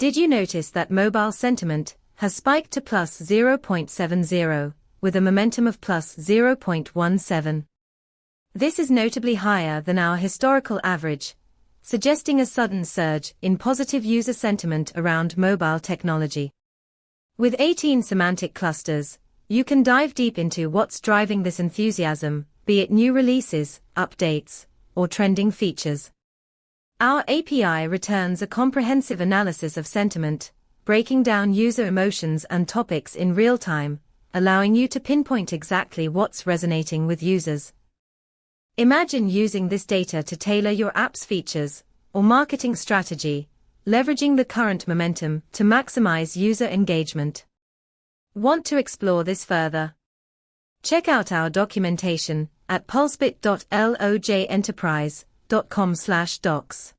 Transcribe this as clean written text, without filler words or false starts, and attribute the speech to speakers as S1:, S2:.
S1: Did you notice that mobile sentiment has spiked to plus 0.70, with a momentum of plus 0.17? This is notably higher than our historical average, suggesting a sudden surge in positive user sentiment around mobile technology. With 18 semantic clusters, you can dive deep into what's driving this enthusiasm, be it new releases, updates, or trending features. Our API returns a comprehensive analysis of sentiment, breaking down user emotions and topics in real time, allowing you to pinpoint exactly what's resonating with users. Imagine using this data to tailor your app's features or marketing strategy, leveraging the current momentum to maximize user engagement. Want to explore this further? Check out our documentation at pulsebit.loj enterprise.com/docs.